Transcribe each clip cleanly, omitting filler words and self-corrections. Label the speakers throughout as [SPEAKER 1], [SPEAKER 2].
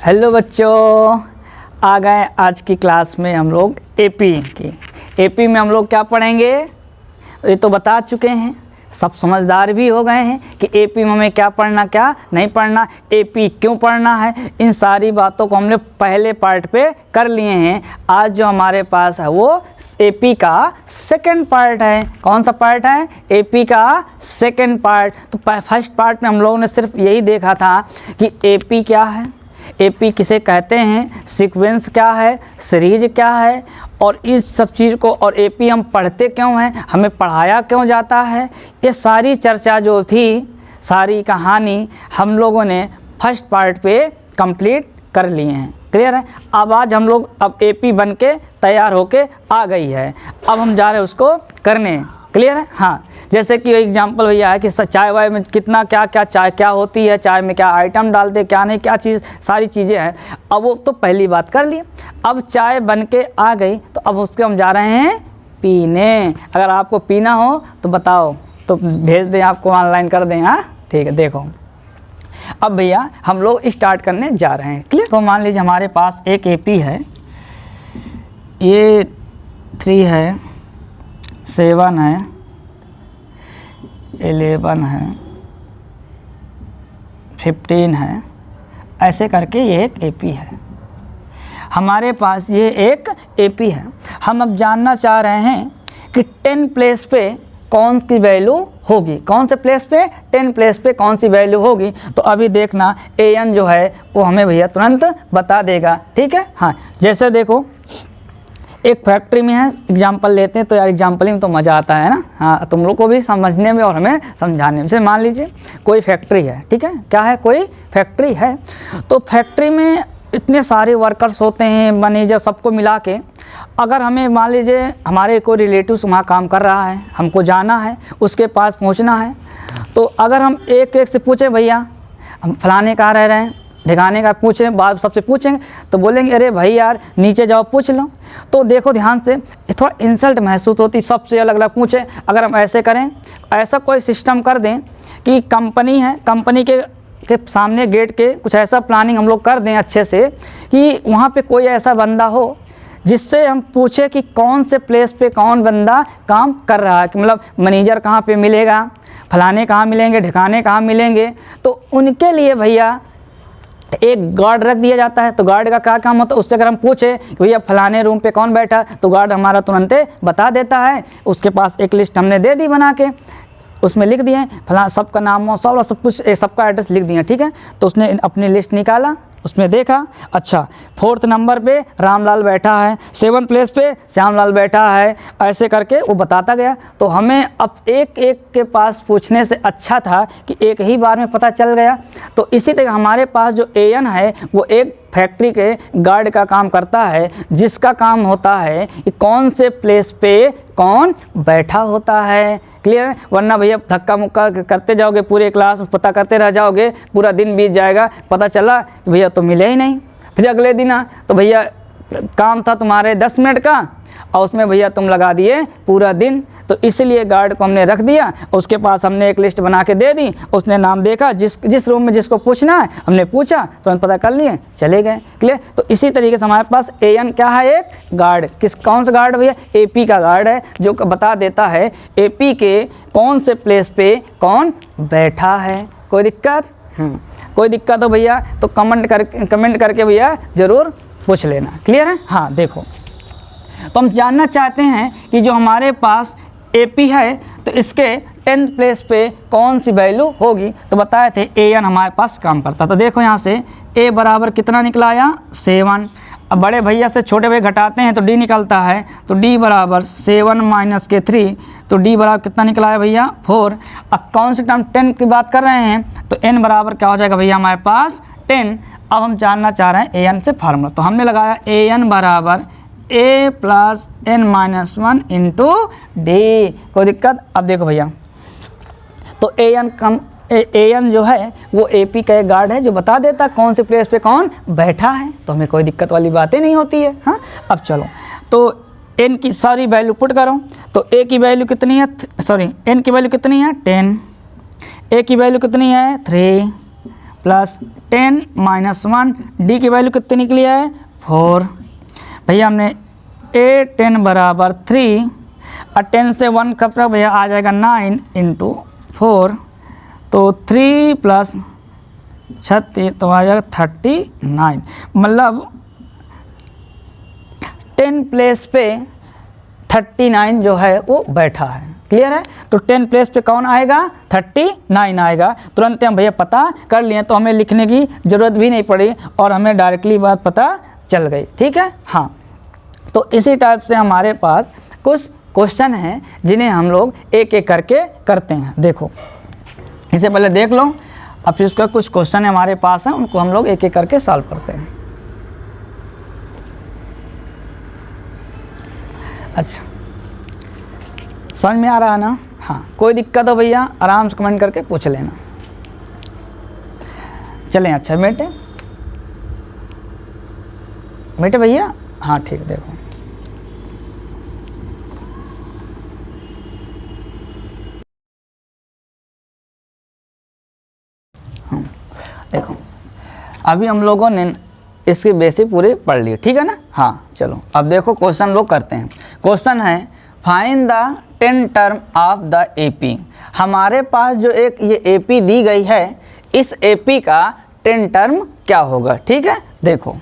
[SPEAKER 1] Hello बच्चों, आ गए आज की क्लास में हम लोग एपी में हम लोग क्या पढ़ेंगे। ये तो बता चुके हैं, सब समझदार भी हो गए हैं कि एपी में हमें क्या पढ़ना क्या नहीं पढ़ना, एपी क्यों पढ़ना है। इन सारी बातों को हमने पहले पार्ट पे कर लिए हैं। आज जो हमारे पास है वो एपी का सेकंड पार्ट है। कौन सा पार्ट है? एपी का सेकंड पार्ट। तो फर्स्ट पार्ट में हम लोगों ने सिर्फ यही देखा था कि एपी क्या है, एपी किसे कहते हैं, सीक्वेंस क्या है, सीरीज क्या है, और इस सब चीज़ को, और एपी हम पढ़ते क्यों हैं, हमें पढ़ाया क्यों जाता है, ये सारी चर्चा जो थी, सारी कहानी हम लोगों ने फर्स्ट पार्ट पे कंप्लीट कर लिए हैं। क्लियर है? अब आज हम लोग अब एपी बन के तैयार होके आ गई है, अब हम जा रहे हैं उसको करने। क्लियर है? हाँ, जैसे कि एग्जांपल भैया है कि चाय वाय में कितना क्या क्या चाय क्या होती है, चाय में क्या आइटम डालते क्या नहीं, क्या चीज़, सारी चीज़ें हैं। अब वो तो पहली बात कर लिए। अब चाय बन के आ गई तो अब उसके हम जा रहे हैं पीने। अगर आपको पीना हो तो बताओ, तो भेज दें, आपको ऑनलाइन कर दें। हाँ ठीक है। देखो अब भैया हम लोग स्टार्ट करने जा रहे हैं। क्लियर? तो मान लीजिए हमारे पास एक एपी है, ये 3 है, 7 है, 11 है, 15 है, ऐसे करके ये एक एपी है। हमारे पास ये एक एपी है। हम अब जानना चाह रहे हैं कि 10 प्लेस पे कौन सी वैल्यू होगी, कौन से प्लेस पे, 10 प्लेस पे कौन सी वैल्यू होगी। तो अभी देखना an जो है वो हमें भैया तुरंत बता देगा। ठीक है? हाँ, जैसे देखो एक फैक्ट्री में है, एग्जाम्पल लेते हैं तो यार एग्जाम्पल में तो मज़ा आता है ना। हाँ, तुम लोग को भी समझने में और हमें समझाने में। जैसे मान लीजिए कोई फैक्ट्री है, ठीक है, क्या है, कोई फैक्ट्री है। तो फैक्ट्री में इतने सारे वर्कर्स होते हैं, मैनेजर, सबको मिला के अगर हमें मान लीजिए हमारे कोई रिलेटिव्स वहाँ काम कर रहा है, हमको जाना है, उसके पास पहुँचना है, तो अगर हम एक एक से पूछें भैया हम फलाने कहाँ रह रहे हैं, ढिकाने का पूछें, बात सबसे पूछेंगे तो बोलेंगे अरे भाई यार नीचे जाओ पूछ लो। तो देखो ध्यान से, थोड़ा इंसल्ट महसूस होती, सबसे अलग अलग पूछें। अगर हम ऐसे करें, ऐसा कोई सिस्टम कर दें कि कंपनी है, कंपनी के सामने गेट के कुछ ऐसा प्लानिंग हम लोग कर दें अच्छे से कि वहाँ पे कोई ऐसा बंदा हो जिससे हम पूछे कि कौन से प्लेस पे कौन बंदा काम कर रहा है, कि मतलब मैनेजर कहाँ पे मिलेगा, फलाने कहाँ मिलेंगे, ढिकाने कहाँ मिलेंगे। तो उनके लिए भैया एक गार्ड रख दिया जाता है। तो गार्ड का क्या काम होता है, उससे अगर हम पूछे कि भैया फलाने रूम पे कौन बैठा, तो गार्ड हमारा तुरंत बता देता है। उसके पास एक लिस्ट हमने दे दी बना के, उसमें लिख दिए फला, सबका नाम सब कुछ, सबका एड्रेस लिख दिया। ठीक है? तो उसने अपनी लिस्ट निकाला, उसमें देखा, अच्छा 4th नंबर पे रामलाल बैठा है, 7th प्लेस पे श्यामलाल बैठा है, ऐसे करके वो बताता गया। तो हमें अब एक एक के पास पूछने से अच्छा था कि एक ही बार में पता चल गया। तो इसी तरह हमारे पास जो an है वो एक फैक्ट्री के गार्ड का काम करता है, जिसका काम होता है कि कौन से प्लेस पे कौन बैठा होता है। क्लियर है? वरना भैया धक्का मुक्का करते जाओगे, पूरे क्लास में पता करते रह जाओगे, पूरा दिन बीत जाएगा, पता चला कि भैया तो मिले ही नहीं। फिर अगले दिन तो भैया काम था तुम्हारे 10 मिनट का और उसमें भैया तुम लगा दिए पूरा दिन। तो इसलिए गार्ड को हमने रख दिया, उसके पास हमने एक लिस्ट बना के दे दी, उसने नाम देखा, जिस रूम में जिसको पूछना है हमने पूछा, तो हम पता कर लिए, चले गए। क्लियर? तो इसी तरीके से हमारे पास an क्या है, एक गार्ड। कौन सा गार्ड भैया? एपी का गार्ड है, जो बता देता है एपी के कौन से प्लेस पे कौन बैठा है। कोई दिक्कत? कोई दिक्कत हो भैया तो कमेंट करके भैया ज़रूर पूछ लेना। क्लियर है? हाँ देखो, तो हम जानना चाहते हैं कि जो हमारे पास एपी है तो इसके 10th प्लेस पे कौन सी वैल्यू होगी। तो बताए थे an हमारे पास काम करता। तो देखो यहाँ से a बराबर कितना निकला आया, 7। अब बड़े भैया से छोटे भैया घटाते हैं तो d निकलता है, तो d बराबर 7 माइनस के 3, तो d बराबर कितना निकला है भैया, 4। अब कौन से टर्म 10 की बात कर रहे हैं तो n बराबर क्या हो जाएगा भैया हमारे पास 10। अब हम जानना चाह रहे हैं an से फार्मूला, तो हमने लगाया an बराबर a plus n minus 1 into D. कोई दिक्कत? अब देखो भैया, तो an जो है वो एपी का एक गार्ड है जो बता देता कौन से प्लेस पे कौन बैठा है, तो हमें कोई दिक्कत वाली बातें नहीं होती है। हाँ, अब चलो तो n की सारी वैल्यू पुट करो। तो a की वैल्यू कितनी है, n की वैल्यू कितनी है 10, a की वैल्यू कितनी है 3, प्लस 10 माइनस 1, डी की वैल्यू कितनी निकली है 4। भैया हमने ए 10 बराबर 3 और 10 से 1 कब तक भैया आ जाएगा 9 इंटू 4, तो 3 प्लस 36 तो आ जाएगा 39। मतलब 10 प्लेस पे 39 जो है वो बैठा है। क्लियर है? तो 10 प्लेस पे कौन आएगा 39 आएगा। तुरंत हम भैया पता कर लिए, तो हमें लिखने की ज़रूरत भी नहीं पड़ी और हमें डायरेक्टली बात पता चल गई। ठीक है, हाँ। तो इसी टाइप से हमारे पास कुछ क्वेश्चन हैं जिन्हें हम लोग एक एक करके करते हैं। देखो, इसे पहले देख लो, अब फिर उसका कुछ क्वेश्चन हमारे पास हैं, उनको हम लोग एक एक करके सॉल्व करते हैं। अच्छा, समझ में आ रहा है ना? हाँ, कोई दिक्कत हो भैया आराम से कमेंट करके पूछ लेना। चलें, अच्छा बेटे भैया, हाँ ठीक। देखो देखो, अभी हम लोगों ने इसकी बेसिक पूरी पढ़ ली, ठीक है ना? हाँ, चलो अब देखो क्वेश्चन लोग करते हैं। क्वेश्चन है find the 10 term of the AP. हमारे पास जो एक ये एपी दी गई है, इस एपी का 10 टर्म क्या होगा? ठीक है, देखो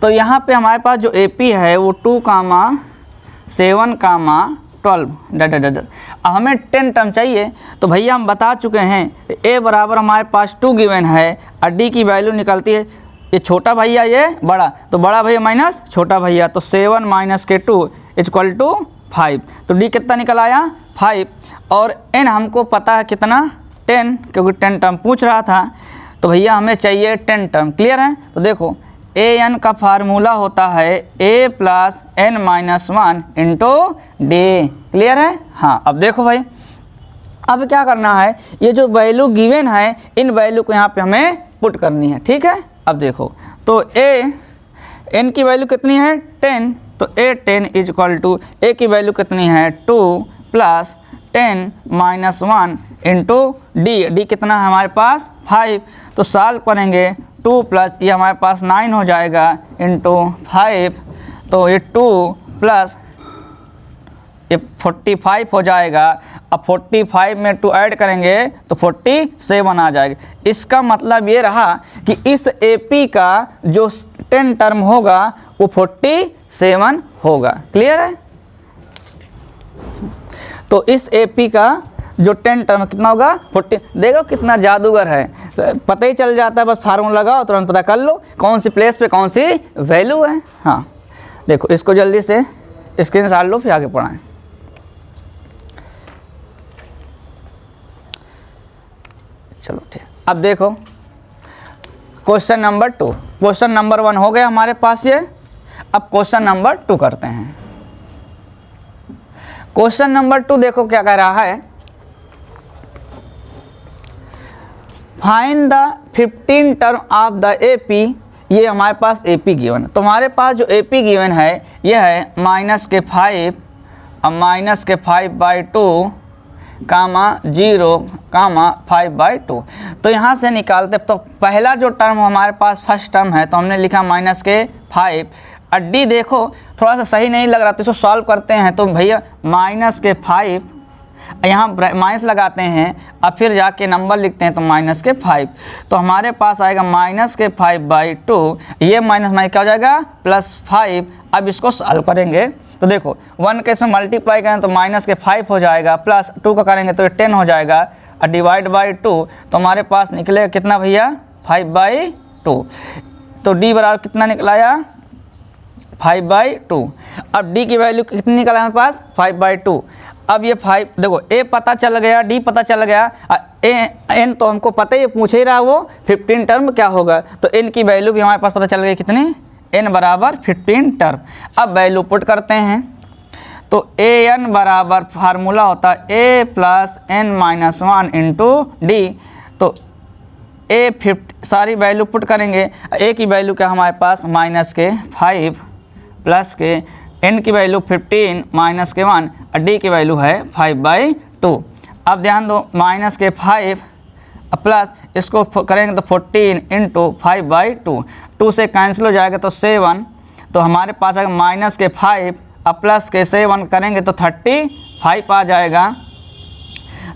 [SPEAKER 1] तो यहाँ पे हमारे पास जो एपी है वो 2, 7, 12 अब हमें 10 टर्म चाहिए। तो भैया हम बता चुके हैं ए बराबर हमारे पास 2 गिवन है और डी की वैल्यू निकलती है, ये छोटा भैया ये बड़ा, तो बड़ा भैया माइनस छोटा भैया, तो 7 माइनस के 2 इक्वल टू 5। तो डी कितना निकल आया 5, और एन हमको पता है कितना 10, क्योंकि 10 टर्म पूछ रहा था। तो भैया हमें चाहिए 10 टर्म। क्लियर है? तो देखो ए एन का फार्मूला होता है A plus N minus 1 into D. Clear है? हाँ, अब देखो भाई, अब क्या करना है, ये जो वैल्यू गिवन है इन वैल्यू को यहाँ पे हमें पुट करनी है। ठीक है, अब देखो तो ए एन की वैल्यू कितनी है 10, तो ए 10 इज इक्वल टू ए की वैल्यू कितनी है 2 प्लस 10 माइनस 1 इंटू डी कितना है हमारे पास 5। तो सॉल्व करेंगे 2 प्लस ये हमारे पास 9 हो जाएगा इंटू 5, तो ये 2 प्लस ये 45 हो जाएगा। अब 45 में 2 ऐड करेंगे तो 47 आ जाएगा। इसका मतलब ये रहा कि इस एपी का जो 10 टर्म होगा वो 47 होगा। क्लियर है? तो इस एपी का जो 10 टर्म कितना होगा 40। देखो कितना जादूगर है, पता ही चल जाता है, बस फार्मूला लगाओ तुरंत पता कर लो कौन सी प्लेस पे कौन सी वैल्यू है। हाँ देखो, इसको जल्दी से स्क्रीनशॉट लो फिर आगे पढ़ाएं। चलो ठीक, अब देखो क्वेश्चन नंबर 2, क्वेश्चन नंबर 1 हो गया हमारे पास ये। अब क्वेश्चन नंबर 2 करते हैं। क्वेश्चन नंबर 2 देखो क्या कह रहा है, find the 15 term of the AP. ये हमारे पास एपी गिवन है, तो हमारे पास जो एपी गिवन है ये है -5 और -5/2 0 5/2। तो यहाँ से निकालते, तो पहला जो टर्म हमारे पास फर्स्ट टर्म है तो हमने लिखा -5 और डी देखो थोड़ा सा सही नहीं लग रहा, तो इसको सॉल्व करते हैं। तो भैया -5 यहाँ माइनस लगाते हैं और फिर जाके नंबर लिखते हैं तो -5, तो हमारे पास आएगा -5/2। ये माइनस क्या हो जाएगा +5। अब इसको सॉल्व करेंगे तो देखो 1 के इसमें मल्टीप्लाई करें तो -5 हो जाएगा, +2 का करेंगे तो 10 हो जाएगा और डिवाइड बाई 2, तो हमारे पास निकलेगा कितना भैया 5/2। तो डी बराबर कितना निकलाया 5/2। अब डी की वैल्यू कितनी निकला हमारे पास 5/2। अब ये 5 देखो, ए पता चल गया, डी पता चल गया, एन तो हमको पता ही पूछ ही रहा वो 15 टर्म क्या होगा, तो एन की वैल्यू भी हमारे पास पता चल गई कितनी, एन बराबर 15 टर्म। अब वैल्यू पुट करते हैं तो ए एन बराबर फार्मूला होता है A plus N minus 1 into D. तो ए 50 सारी वैल्यू पुट करेंगे, ए की वैल्यू क्या हमारे पास -5 प्लस के एन की वैल्यू 15 -1 और डी की वैल्यू है 5/2। अब ध्यान दो -5 प्लस इसको करेंगे तो 14 इंटू 5/2, 2 से कैंसिल हो जाएगा तो 7, तो हमारे पास आएगा माइनस के 5 अब प्लस के 7 करेंगे तो 35 आ जाएगा।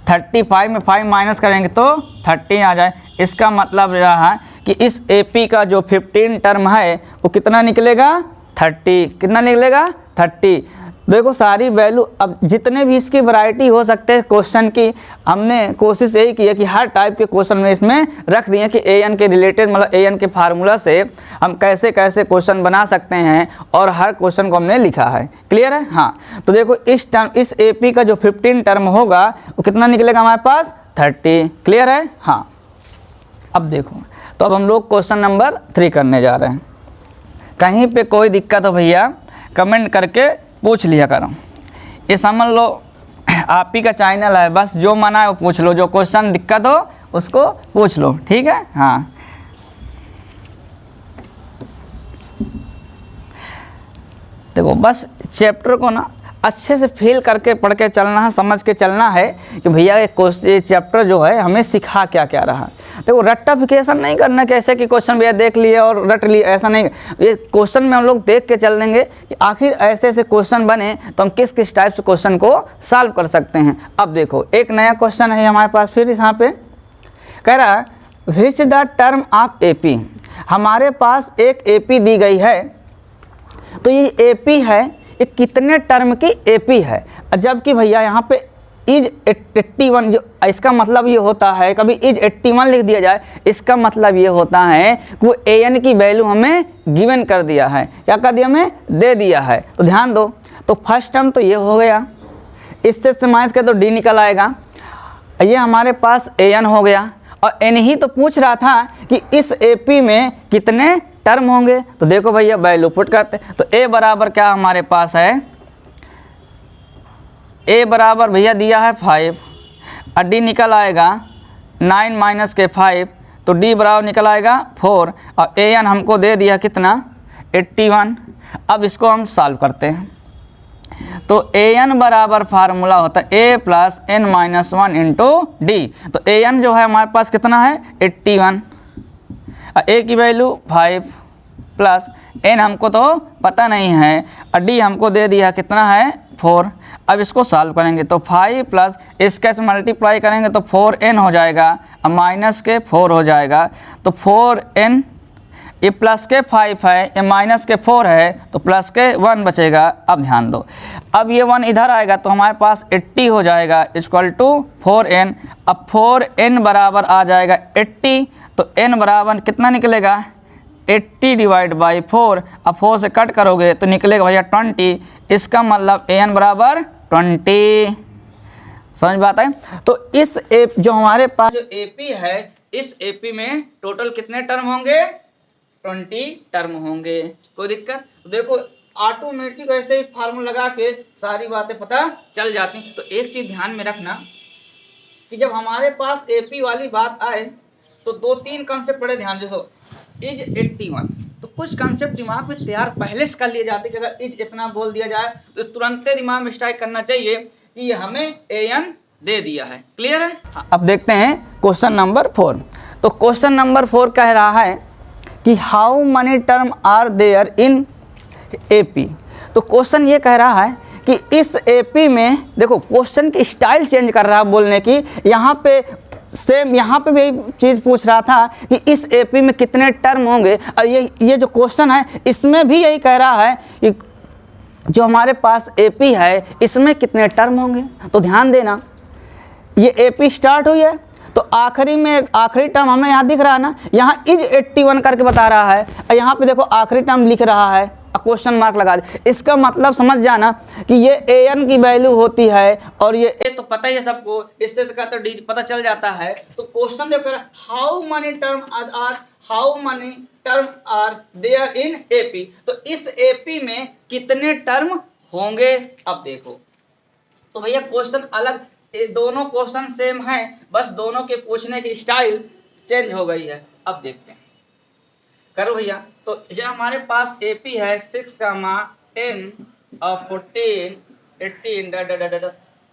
[SPEAKER 1] 35 में 5 माइनस करेंगे तो 13 आ जाए। इसका मतलब रहा है कि इस AP का जो 15 टर्म है वो कितना निकलेगा, 30। कितना निकलेगा, 30। देखो सारी वैल्यू, अब जितने भी इसकी वैरायटी हो सकते हैं क्वेश्चन की, हमने कोशिश यही की है कि हर टाइप के क्वेश्चन में इसमें रख दिए कि AN के रिलेटेड, मतलब AN के फार्मूला से हम कैसे कैसे क्वेश्चन बना सकते हैं, और हर क्वेश्चन को हमने लिखा है। क्लियर है? हाँ, तो देखो इस AP का जो 15 टर्म होगा वो कितना निकलेगा हमारे पास, 30। क्लियर है? हाँ, अब देखो, तो अब हम लोग क्वेश्चन नंबर 3 करने जा रहे हैं। कहीं पे कोई दिक्कत हो भैया कमेंट करके पूछ लिया करो। ये समझ लो आप ही का चैनल है, बस जो मना है वो पूछ लो, जो क्वेश्चन दिक्कत हो उसको पूछ लो। ठीक है? हाँ, देखो बस चैप्टर को ना अच्छे से फील करके पढ़ के चलना है, समझ के चलना है कि भैया ये चैप्टर जो है हमें सिखा क्या क्या रहा है। देखो रट्टाफिकेशन नहीं करना कि ऐसे कि क्वेश्चन भैया देख लिए और रट लिए, ऐसा नहीं। ये क्वेश्चन में हम लोग देख के चल देंगे कि आखिर ऐसे ऐसे क्वेश्चन बने तो हम किस किस टाइप से क्वेश्चन को सॉल्व कर सकते हैं। अब देखो एक नया क्वेश्चन है हमारे पास, फिर यहाँ पे कह रहा है which the term of AP। हमारे पास एक AP दी गई है, तो ये AP है, ये कितने टर्म की AP है। जबकि भैया यहाँ पे इज 81, जो इसका मतलब ये होता है, कभी इज 81 लिख दिया जाए, इसका मतलब ये होता है कि वो AN की वैल्यू हमें गिवन कर दिया है। क्या कर दिया, हमें दे दिया है। तो ध्यान दो, तो फर्स्ट टर्म तो ये हो गया, इससे माइनस कर तो D निकल आएगा। ये हमारे पास AN हो गया, और N ही तो पूछ रहा था कि इस AP में कितने टर्म होंगे। तो देखो भैया वैल्यू पुट करते, तो A बराबर क्या हमारे पास है, A बराबर भैया दिया है 5, और D निकल आएगा 9 माइनस के 5, तो D बराबर निकल आएगा 4, और AN हमको दे दिया कितना, 81। अब इसको हम सॉल्व करते हैं, तो AN बराबर फार्मूला होता है A plus N minus 1 into D। तो AN जो है हमारे पास कितना है, 81, A की वैल्यू 5 प्लस N हमको तो पता नहीं है, और D हमको दे दिया कितना है, 4। अब इसको सॉल्व करेंगे तो 5 प्लस इसके से मल्टीप्लाई करेंगे तो 4N हो जाएगा, अब माइनस के 4 हो जाएगा, तो 4N, ये प्लस के 5 है, ये माइनस के 4 है, तो प्लस के 1 बचेगा। अब ध्यान दो, अब ये 1 इधर आएगा तो हमारे पास 80 हो जाएगा इक्वल टू 4N। अब 4N बराबर आ जाएगा 80, तो N बराबर कितना निकलेगा, 80 डिवाइड बाई 4। अब 4 से कट करोगे तो निकलेगा भैया 20। इसका मतलब AN बराबर 20। समझ बात है? तो इस जो हमारे पास जो AP है, इस AP में टोटल कितने टर्म होंगे, 20 टर्म होंगे। कोई दिक्कत? देखो ऑटोमेटिक ऐसे ही फार्मूला लगा के सारी बातें पता चल जाती। तो एक चीज ध्यान में रखना कि जब हमारे पास AP वाली बात आए तो 2-3 कंसेप्ट बड़े ध्यान देखो। इज 81, तो कुछ कंसेप्ट दिमाग में तैयार पहले से कर लिए जाते कि अगर इज इतना बोल दिया जाए तो तुरंत दिमाग में स्ट्राइक करना चाहिए कि ये हमें AN दे दिया है। क्लियर है? हाँ। अब देखते हैं क्वेश्चन नंबर 4। तो क्वेश्चन नंबर 4 कह रहा है कि how many term are there in AP। तो क्वेश्चन ये कह रहा है कि इस AP में, देखो क्वेश्चन की स्टाइल चेंज कर रहा है बोलने की। यहाँ पे सेम, यहाँ पे भी यही चीज़ पूछ रहा था कि इस AP में कितने टर्म होंगे, और ये जो क्वेश्चन है इसमें भी यही कह रहा है कि जो हमारे पास AP है इसमें कितने टर्म होंगे। तो ध्यान देना, ये AP स्टार्ट हुई है, तो आखिरी में आखिरी टर्म हमें यहाँ दिख रहा है ना, यहाँ इज 81 करके बता रहा है, और यहाँ पे देखो आखिरी टर्म लिख रहा है, क्वेश्चन मार्क लगा दे। इसका मतलब समझ जाना कि ये AN की वैल्यू होती है, और ये A तो पता ही है सबको, इससे का तो D पता चल जाता है। तो क्वेश्चन देखो, how many term are there in AP। तो इस AP में कितने टर्म होंगे। अब देखो, तो भैया क्वेश्चन अलग, ये दोनों क्वेश्चन सेम हैं, बस दोनों के पूछने की स्टाइल चेंज हो गई है। अब देखते हैं, करो भैया। तो ये हमारे पास AP है 6, 10 और 14, 18,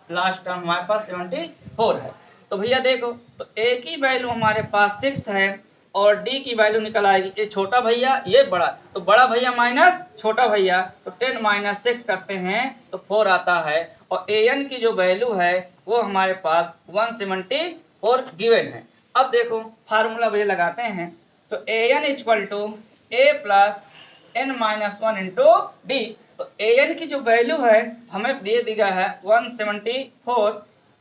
[SPEAKER 1] लास्ट टर्म हमारे पास 74 है। तो भैया देखो, तो a की वैल्यू हमारे पास 6 है और d की वैल्यू निकल आएगी, ये छोटा भैया ये बड़ा, तो बड़ा भैया माइनस छोटा भैया, तो 10 माइनस 6 करते हैं तो 4 आता है। और an की जो वैल्यू है वो हमारे पास 174 गिवन है। अब देखो फार्मूला भैया लगाते हैं, तो an equal to a plus n minus 1 into D. तो an की जो वैल्यू है हमें दे दिया है 174,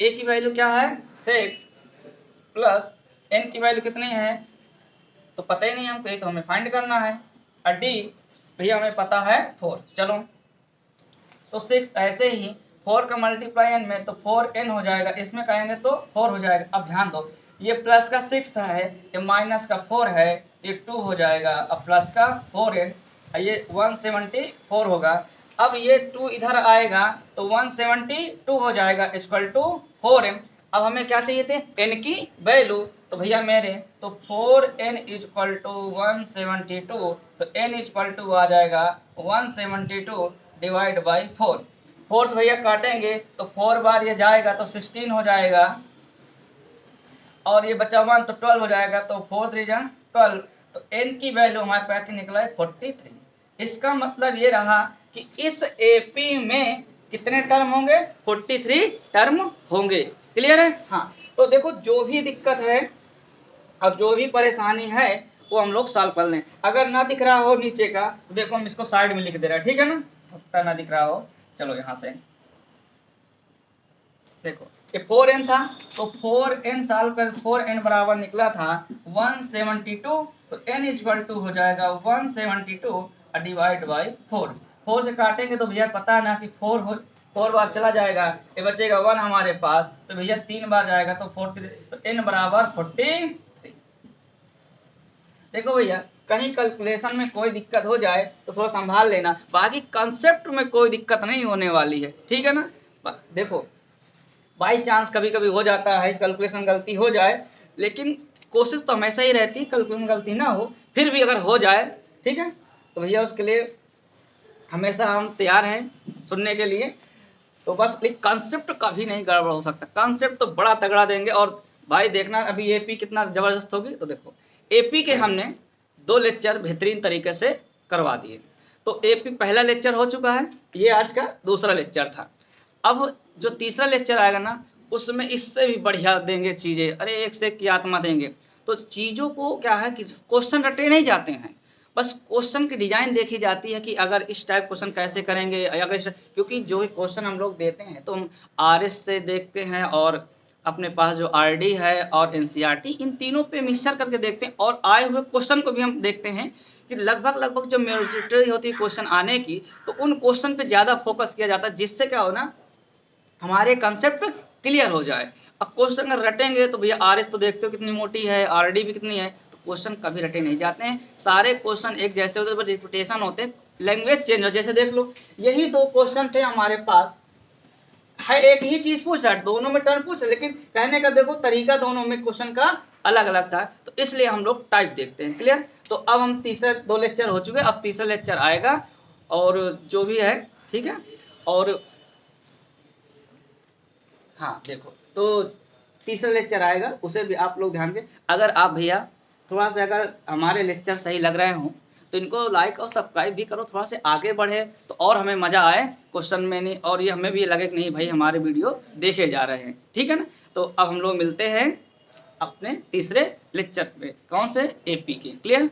[SPEAKER 1] a की वैल्यू क्या है 6 प्लस n की वैल्यू कितनी है तो पता ही नहीं हमको, ये तो हमें फाइंड करना है। और d भैया हमें पता है 4। चलो तो 6 ऐसे ही 4 का मल्टीप्लाई n में तो 4n हो जाएगा, इसमें कहेंगे तो 4 हो जाएगा। अब ध्यान दो, ये प्लस का 6 है, ये माइनस का 4 है, ये 2 हो जाएगा, अब प्लस का 4n, ये 174 होगा। अब ये 2 इधर आएगा तो 172 हो जाएगा इक्वल टू 4m। अब हमें क्या चाहिए थे n की वैल्यू, तो भैया मेरे तो 4n इक्वल टू 172, तो n इक्वल टू आ जाएगा 172 डिवाइड बाई 4। 4 से भैया काटेंगे तो 4 बार ये जाएगा तो 16 हो जाएगा, और ये बचा 1 तो 12 हो जाएगा, तो 4 3 12, तो n की वैल्यू हमारे पास निकला है 43। इसका मतलब ये रहा कि इस एपी में कितने टर्म होंगे 43 टर्म होंगे। क्लियर है? हाँ, तो देखो जो भी दिक्कत है और जो भी परेशानी है वो हम लोग सॉल्व कर लें। अगर ना दिख रहा हो नीचे का तो देखो हम इसको साइड में लिख दे रहे हैं, ठीक है ना, हो सकता है ना दिख रहा हो। चलो यहाँ से देखो ये 4n था, तो 4n सॉल्व कर 4n बराबर निकला था 172, तो n इक्वल टू हो जाएगा 172 डिवाइड बाई 4। 4 से काटेंगे तो भैया पता है ना कि 4 बार चला जाएगा, ये बचेगा 1 हमारे पास, तो भैया 3 बार जाएगा तो 43, तो n बराबर 43। देखो भैया कहीं कैलकुलेशन में कोई दिक्कत हो जाए तो थोड़ा संभाल लेना, बाकी कंसेप्ट में कोई दिक्कत नहीं होने वाली है, ठीक है ना। देखो बाई चांस कभी कभी हो जाता है कैलकुलेशन गलती हो जाए, लेकिन कोशिश तो हमेशा ही रहती है कैलकुलेशन गलती ना हो, फिर भी अगर हो जाए ठीक है तो भैया उसके लिए हमेशा हम तैयार हैं सुनने के लिए। तो बस एक कंसेप्ट कभी नहीं गड़बड़ हो सकता, कंसेप्ट तो बड़ा तगड़ा देंगे। और भाई देखना अभी एपी कितना जबरदस्त होगी। तो देखो एपी के हमने 2 लेक्चर बेहतरीन तरीके से करवा दिए, तो एपी पहला लेक्चर हो चुका है, ये आज का दूसरा लेक्चर था। अब जो तीसरा लेक्चर आएगा ना उसमें इससे भी बढ़िया देंगे चीजें, अरे एक से एक की आत्मा देंगे। तो चीजों को क्या है कि क्वेश्चन रटे नहीं जाते हैं, बस क्वेश्चन की डिजाइन देखी जाती है कि अगर इस टाइप क्वेश्चन कैसे करेंगे, अगर क्योंकि जो क्वेश्चन हम लोग देते हैं तो हम आरएस से देखते हैं और अपने पास जो आरडी है और एनसीईआरटी, इन तीनों पे मिक्सचर करके देखते हैं, और आए हुए क्वेश्चन को भी हम देखते हैं कि लगभग जो मेजॉरिटी होती है क्वेश्चन आने की, तो उन क्वेश्चन पे ज़्यादा फोकस किया जाता है, जिससे क्या हो ना हमारे कंसेप्ट क्लियर हो जाए। अब क्वेश्चन अगर रटेंगे तो भैया आरएस तो देखते हो कितनी मोटी है, आरडी भी कितनी है, तो क्वेश्चन कभी रटे नहीं जाते हैं, सारे क्वेश्चन एक जैसे होते हैं, रिपीटेशन होते हैं, लैंग्वेज चेंज हो। जैसे देख लो यही 2 क्वेश्चन थे हमारे पास, है एक ही चीज पूछ रहा है, दोनों में टर्म पूछ, लेकिन कहने का देखो तरीका दोनों में क्वेश्चन का अलग अलग था, तो इसलिए हम लोग टाइप देखते हैं। क्लियर? तो अब हम तीसरा 2 लेक्चर हो चुके, अब तीसरा लेक्चर आएगा और जो भी है ठीक है। और हाँ देखो तो तीसरा लेक्चर आएगा, उसे भी आप लोग ध्यान दें। अगर आप भैया थोड़ा सा अगर हमारे लेक्चर सही लग रहे हों तो इनको लाइक और सब्सक्राइब भी करो, थोड़ा से आगे बढ़े तो और हमें मज़ा आए क्वेश्चन में, नहीं और ये हमें भी लगे कि नहीं भाई हमारे वीडियो देखे जा रहे हैं, ठीक है ना। तो अब हम लोग मिलते हैं अपने तीसरे लेक्चर में, कौन से एपी के। क्लियर?